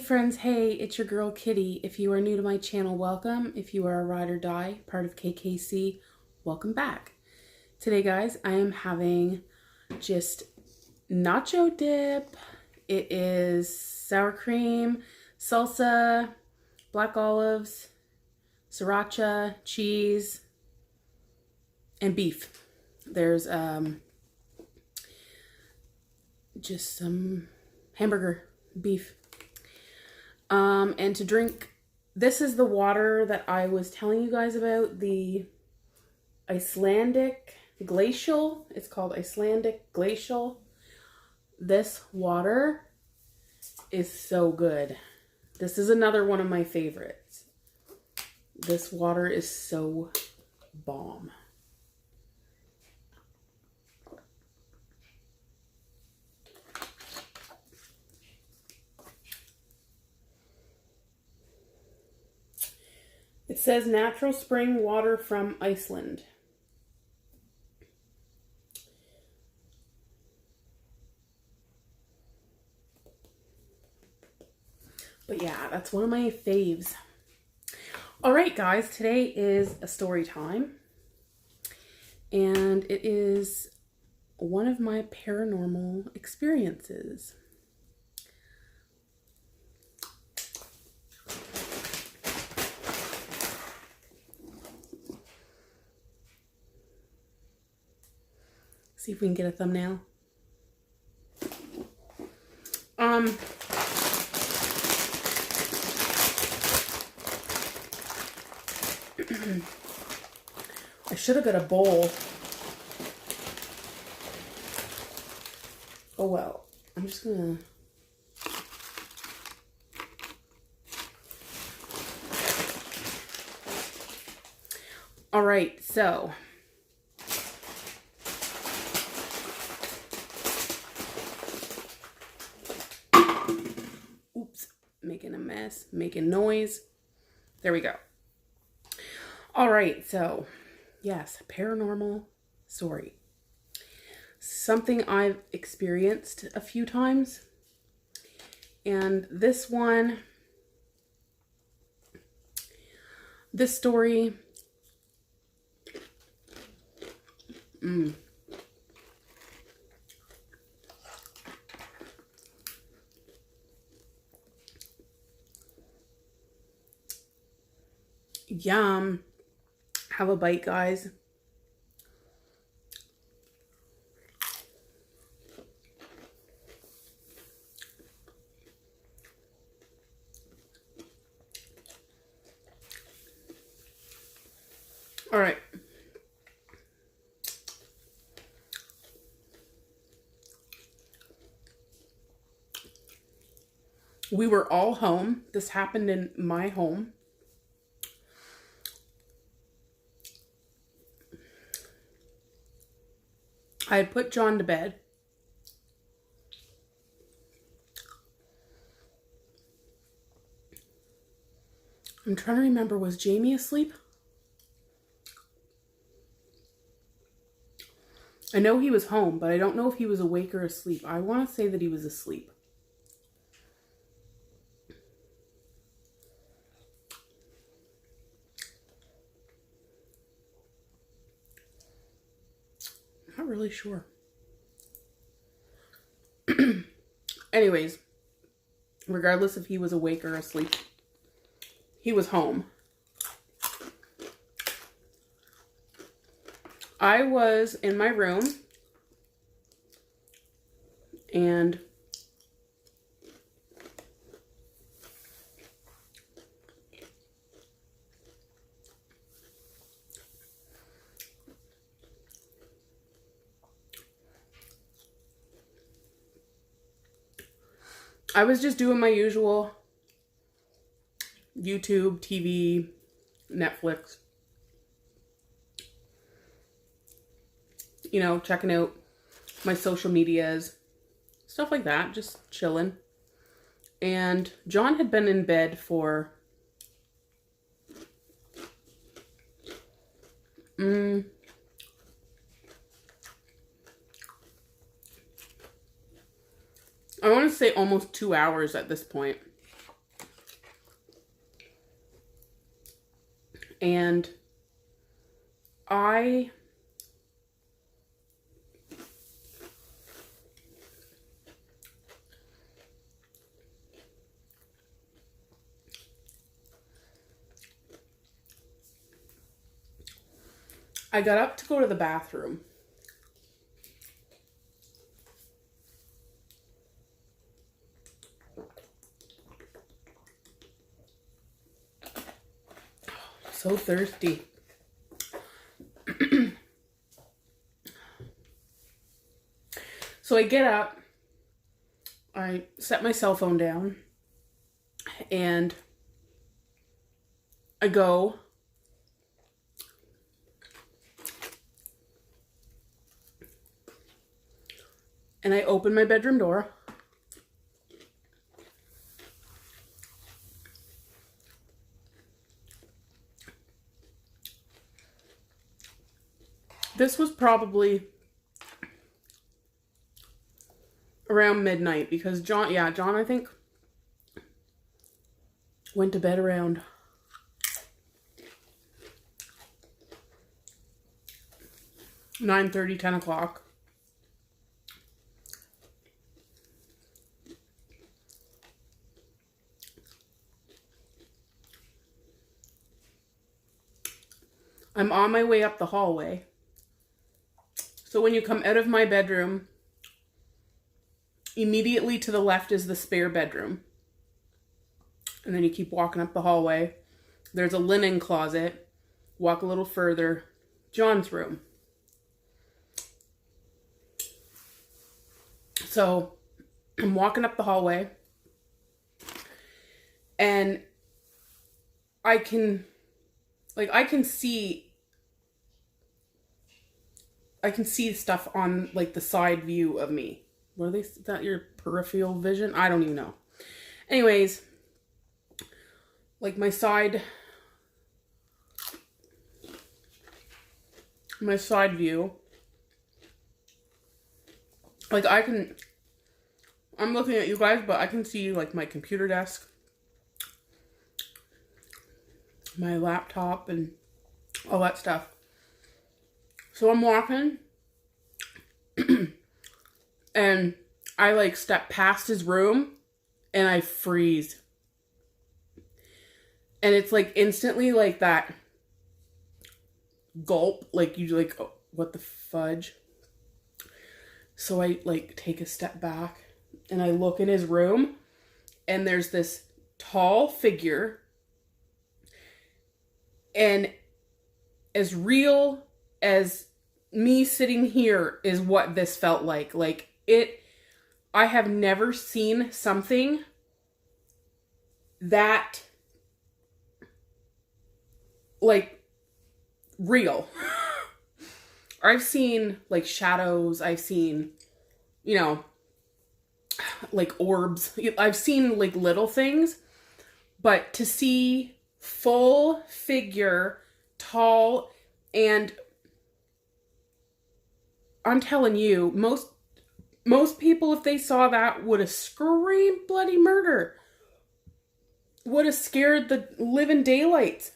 friends, hey, it's your girl Kitty. If you are new to my channel, welcome. If you are a ride or die, part of KKC, welcome back. Today, guys, I am having just nacho dip. It is sour cream, salsa, black olives, sriracha, cheese, and beef. There's just some hamburger beef. And to drink, this is the water that I was telling you guys about, the Icelandic glacial. It's called Icelandic glacial. This water is so good. This is another one of my favorites. This water is so bomb. It says natural spring water from Iceland. But yeah, that's one of my faves. All right, guys, today is a story time. And it is one of my paranormal experiences. See if we can get a thumbnail. I should have got a bowl. Oh well, I'm just gonna... All right, so... making a mess, making noise. There we go. All right, so yes, paranormal story. Something I've experienced a few times. And this story, yum. Have a bite, guys. All right. We were all home. This happened in my home. I had put John to bed. I'm trying to remember, was Jamie asleep? I know he was home, but I don't know if he was awake or asleep. I want to say that he was asleep. Not really sure. Anyways, regardless if he was awake or asleep, he was home. I was in my room and I was just doing my usual YouTube, TV, Netflix. You know, checking out my social medias, stuff like that, just chilling. And John had been in bed for I want to say almost 2 hours at this point. And I got up to go to the bathroom. So thirsty. So I get up, I set my cell phone down, and I go and I open my bedroom door. This was probably around midnight because John, I think went to bed around 9:30, 10 o'clock. I'm on my way up the hallway. So when you come out of my bedroom, immediately to the left is the spare bedroom. And then you keep walking up the hallway. There's a linen closet. Walk a little further. John's room. So I'm walking up the hallway. And I can see stuff on like the side view of me. What are they? Is that your peripheral vision? I don't even know. Anyways, like my side view. Like I'm looking at you guys, but I can see like my computer desk, my laptop, and all that stuff. So I'm walking and I like step past his room and I freeze. And it's like instantly like that gulp, like you like, oh, what the fudge? So I like take a step back and I look in his room and there's this tall figure, and as real as me sitting here is what this felt like. Like I have never seen something that like real. I've seen like shadows, I've seen, like orbs. I've seen like little things, but to see full figure, tall, and I'm telling you, most people, if they saw that, would have screamed bloody murder. Would have scared the living daylights.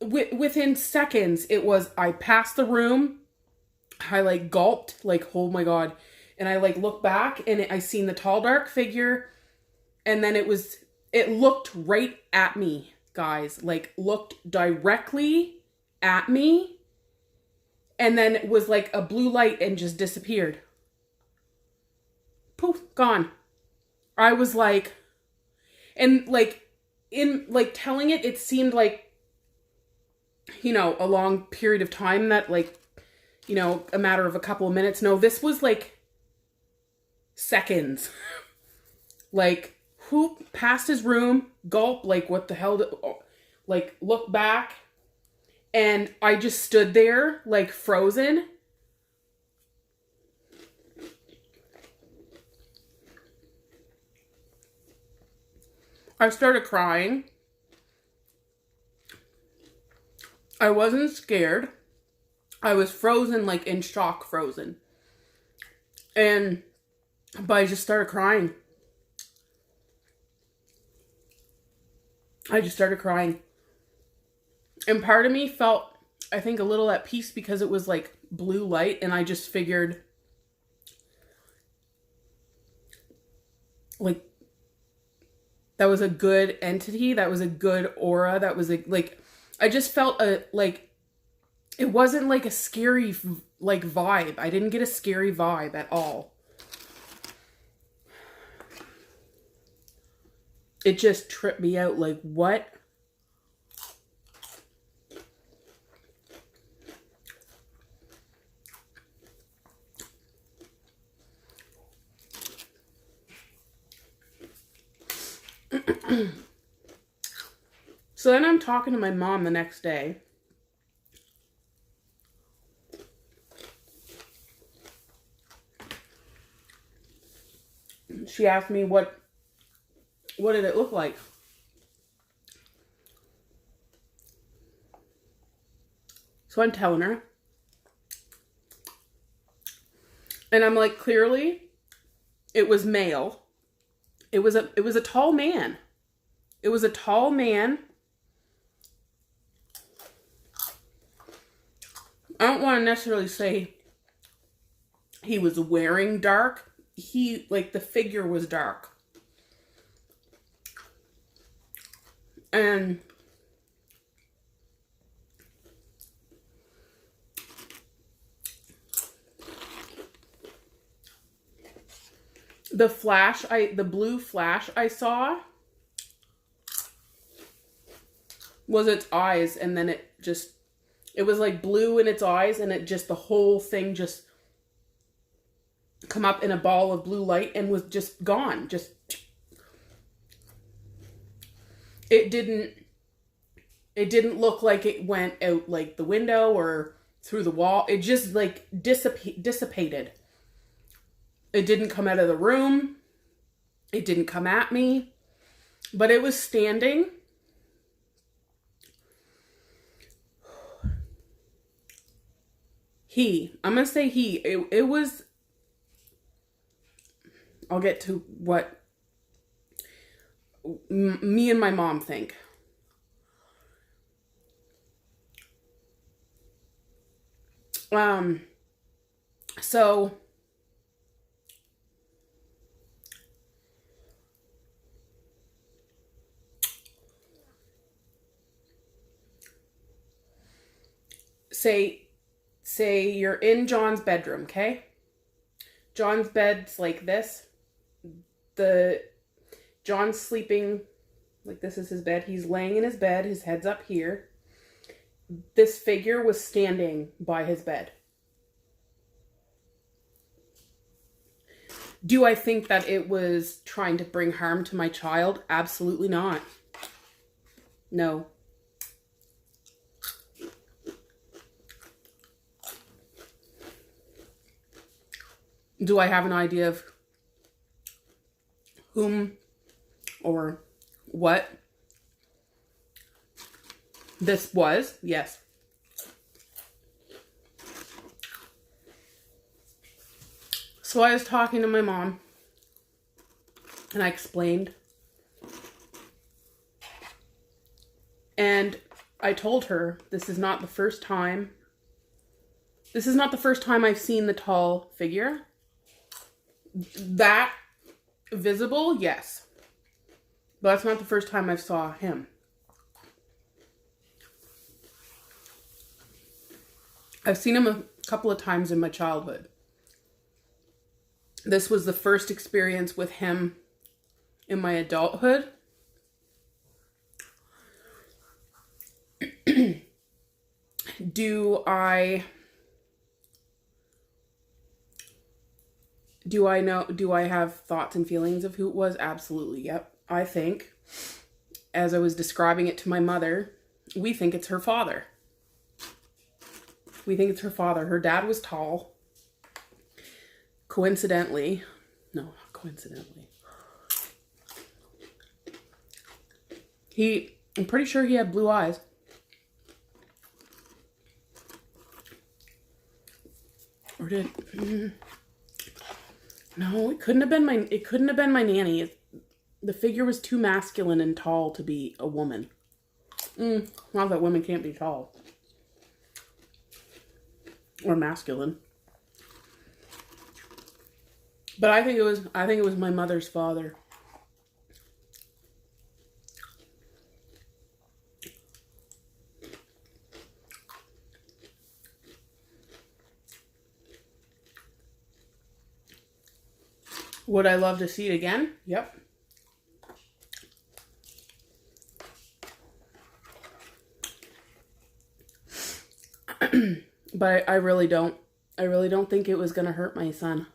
Within seconds, I passed the room, I like gulped, like, oh my God. And I like looked back and I seen the tall dark figure, and then it looked right at me, guys, like looked directly at me, and then it was like a blue light and just disappeared. Poof, gone. I was like, and like in like telling it seemed like, a long period of time, that like, a matter of a couple of minutes. No, this was like seconds. Like, who passed his room, gulp, like what the hell, like look back. And I just stood there, like, frozen. I started crying. I wasn't scared. I was frozen, like, in shock frozen. But I just started crying. I just started crying. And part of me felt, I think, a little at peace because it was like blue light, and I just figured, like, that was a good entity, that was a good aura, that was like, I just felt like, it wasn't like a scary, like, vibe. I didn't get a scary vibe at all. It just tripped me out, like, what? So then I'm talking to my mom the next day. She asked me what did it look like? So I'm telling her. And I'm like, clearly it was male. It was a tall man. It was a tall man. I don't want to necessarily say he was wearing dark. Like, the figure was dark. And the blue flash I saw was its eyes, and then it was like blue in its eyes, and it just, the whole thing just come up in a ball of blue light and was just gone. Just, it didn't look like it went out like the window or through the wall. It just like dissipated. It didn't come out of the room. It didn't come at me, but it was standing. I'm going to say it was, I'll get to what me and my mom think. So say you're in John's bedroom, okay? John's bed's like this. John's sleeping, like, this is his bed. He's laying in his bed, his head's up here. This figure was standing by his bed. Do I think that it was trying to bring harm to my child? Absolutely not. No. Do I have an idea of whom or what this was? Yes. So I was talking to my mom, and I explained. And I told her, this is not the first time I've seen the tall figure. That visible, yes. But that's not the first time I saw him. I've seen him a couple of times in my childhood. This was the first experience with him in my adulthood. Do I have thoughts and feelings of who it was? Absolutely. Yep. I think, as I was describing it to my mother, we think it's her father. We think it's her father. Her dad was tall. Coincidentally, no, not coincidentally. I'm pretty sure he had blue eyes. Or did, no, it couldn't have been my nanny. the figure was too masculine and tall to be a woman. Not that women can't be tall. Or masculine. But I think it was my mother's father. Would I love to see it again? Yep. But I really don't. I really don't think it was going to hurt my son.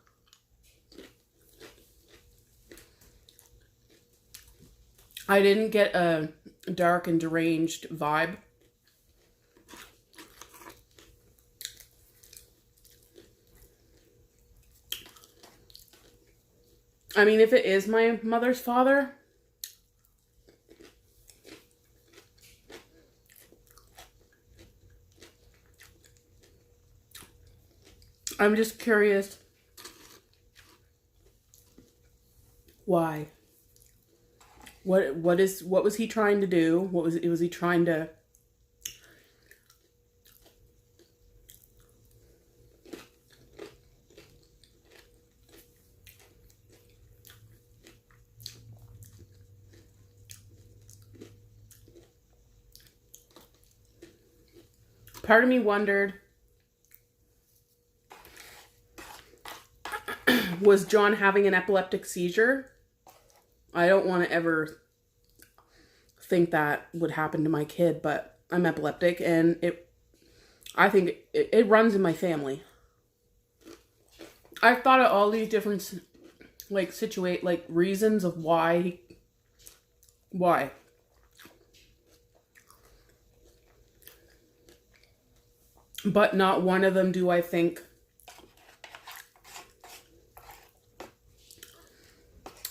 I didn't get a dark and deranged vibe. I mean, if it is my mother's father, I'm just curious why. What was he trying to do? Was he trying to part of me wondered, was John having an epileptic seizure? I don't want to ever think that would happen to my kid, but I'm epileptic, and I think it runs in my family. I've thought of all these different reasons of why. But not one of them do I think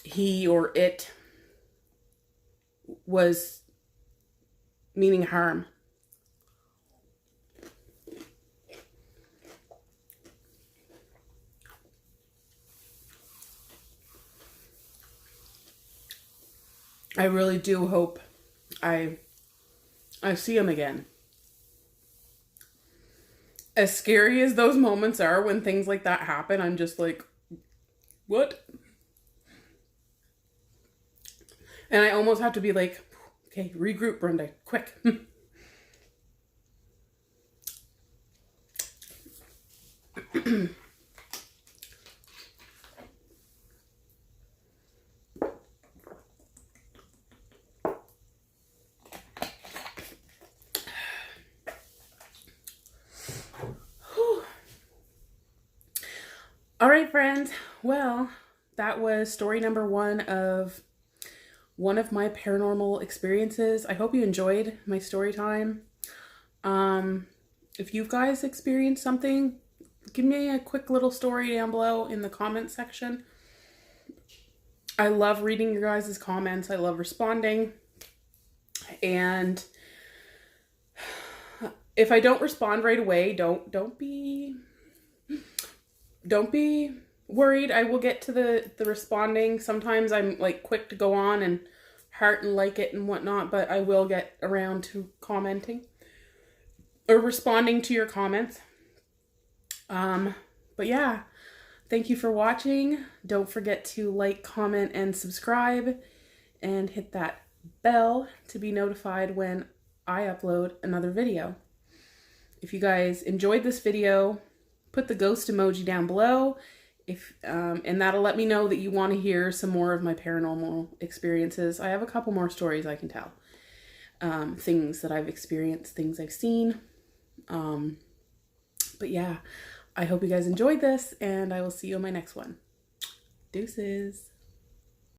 he or it was meaning harm. I really do hope I see him again. As scary as those moments are when things like that happen, I'm just like, what? And I almost have to be like, okay, regroup, Brenda, quick. All right, friends. Well, that was story number one of my paranormal experiences. I hope you enjoyed my story time. If you guys experienced something, give me a quick little story down below in the comment section. I love reading your guys' comments. I love responding. And if I don't respond right away, don't be worried. I will get to the responding. Sometimes I'm like quick to go on and heart and like it and whatnot, but I will get around to commenting or responding to your comments. But yeah, thank you for watching. Don't forget to like, comment, and subscribe, and hit that bell to be notified when I upload another video. If you guys enjoyed this video, put the ghost emoji down below, and that'll let me know that you want to hear some more of my paranormal experiences. I have a couple more stories I can tell. Things that I've experienced, things I've seen. But yeah, I hope you guys enjoyed this, and I will see you on my next one. Deuces.